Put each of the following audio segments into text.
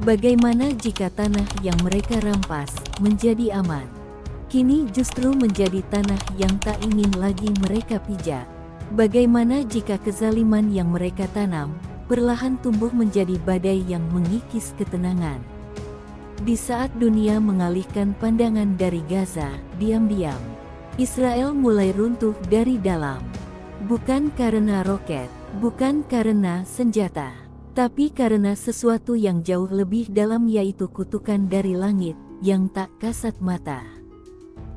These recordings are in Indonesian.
Bagaimana jika tanah yang mereka rampas menjadi aman? Kini justru menjadi tanah yang tak ingin lagi mereka pijak. Bagaimana jika kezaliman yang mereka tanam perlahan tumbuh menjadi badai yang mengikis ketenangan? Di saat dunia mengalihkan pandangan dari Gaza, diam-diam Israel mulai runtuh dari dalam. Bukan karena roket, bukan karena senjata, tapi karena sesuatu yang jauh lebih dalam, yaitu kutukan dari langit yang tak kasat mata.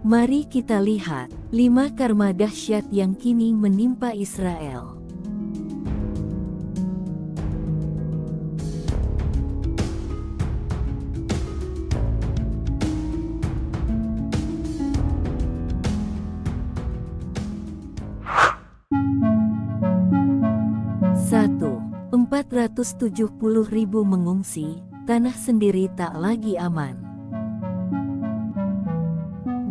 Mari kita lihat 5 karma dahsyat yang kini menimpa Israel. Satu, 470.000 mengungsi, tanah sendiri tak lagi aman.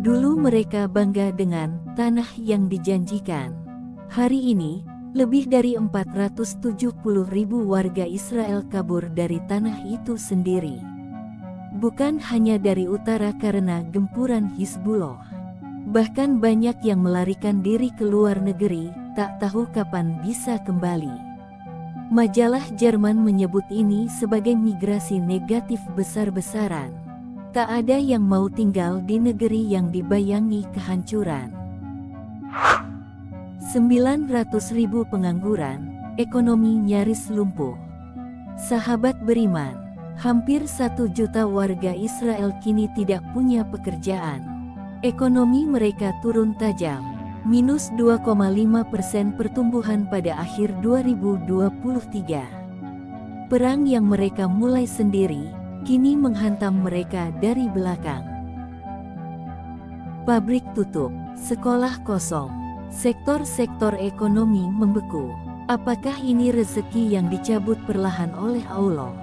Dulu mereka bangga dengan tanah yang dijanjikan. Hari ini, lebih dari 470.000 warga Israel kabur dari tanah itu sendiri. Bukan hanya dari utara karena gempuran Hizbullah. Bahkan banyak yang melarikan diri ke luar negeri, tak tahu kapan bisa kembali. Majalah Jerman menyebut ini sebagai migrasi negatif besar-besaran. Tak ada yang mau tinggal di negeri yang dibayangi kehancuran. 900.000 pengangguran, ekonomi nyaris lumpuh. Sahabat beriman, hampir 1 juta warga Israel kini tidak punya pekerjaan. Ekonomi mereka turun tajam, minus 2,5% pertumbuhan pada akhir 2023. Perang yang mereka mulai sendiri kini menghantam mereka dari belakang. Pabrik tutup, sekolah kosong, sektor-sektor ekonomi membeku. Apakah ini rezeki yang dicabut perlahan oleh Allah?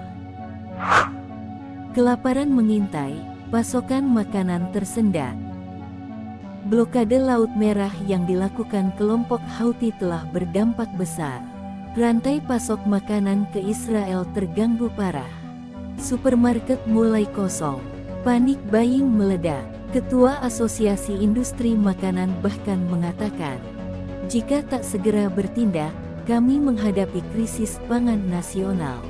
Kelaparan mengintai, pasokan makanan tersendat. Blokade Laut Merah yang dilakukan kelompok Houthi telah berdampak besar. Rantai pasok makanan ke Israel terganggu parah. Supermarket mulai kosong, panik buying meledak. Ketua Asosiasi Industri Makanan bahkan mengatakan, jika tak segera bertindak, kami menghadapi krisis pangan nasional.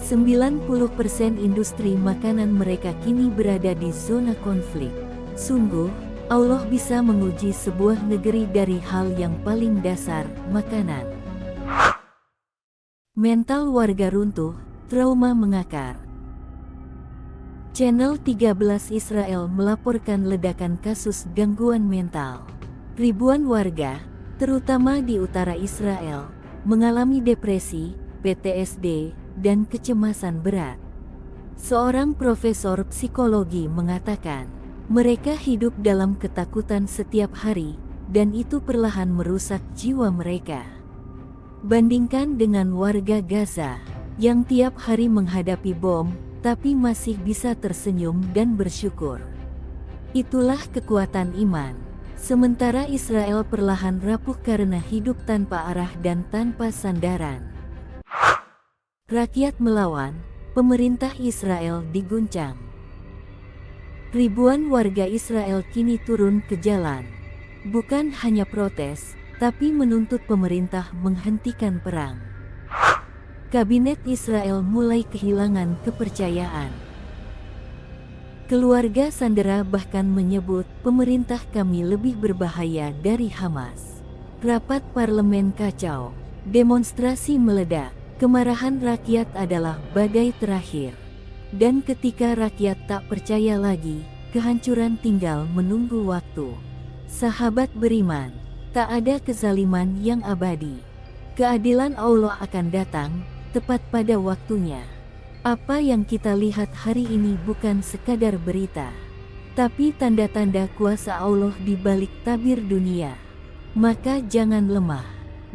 90% industri makanan mereka kini berada di zona konflik. Sungguh, Allah bisa menguji sebuah negeri dari hal yang paling dasar, makanan. Mental warga runtuh, trauma mengakar. Channel 13 Israel melaporkan ledakan kasus gangguan mental. Ribuan warga, terutama di utara Israel, mengalami depresi, PTSD, dan kecemasan berat. Seorang profesor psikologi mengatakan, mereka hidup dalam ketakutan setiap hari, dan itu perlahan merusak jiwa mereka. Bandingkan dengan warga Gaza, yang tiap hari menghadapi bom, tapi masih bisa tersenyum dan bersyukur. Itulah kekuatan iman. Sementara Israel perlahan rapuh karena hidup tanpa arah dan tanpa sandaran. Rakyat melawan, pemerintah Israel diguncang. Ribuan warga Israel kini turun ke jalan. Bukan hanya protes, tapi menuntut pemerintah menghentikan perang. Kabinet Israel mulai kehilangan kepercayaan. Keluarga sandera bahkan menyebut pemerintah kami lebih berbahaya dari Hamas. Rapat parlemen kacau, demonstrasi meledak, kemarahan rakyat adalah badai terakhir. Dan ketika rakyat tak percaya lagi, kehancuran tinggal menunggu waktu. Sahabat beriman, tak ada kezaliman yang abadi. Keadilan Allah akan datang tepat pada waktunya. Apa yang kita lihat hari ini bukan sekadar berita, tapi tanda-tanda kuasa Allah di balik tabir dunia. Maka jangan lemah,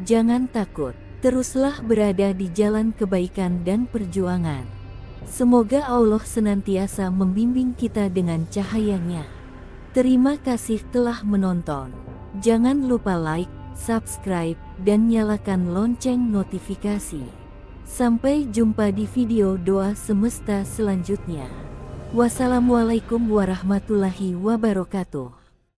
jangan takut, teruslah berada di jalan kebaikan dan perjuangan. Semoga Allah senantiasa membimbing kita dengan cahayanya. Terima kasih telah menonton. Jangan lupa like, subscribe, dan nyalakan lonceng notifikasi. Sampai jumpa di video doa semesta selanjutnya. Wassalamualaikum warahmatullahi wabarakatuh.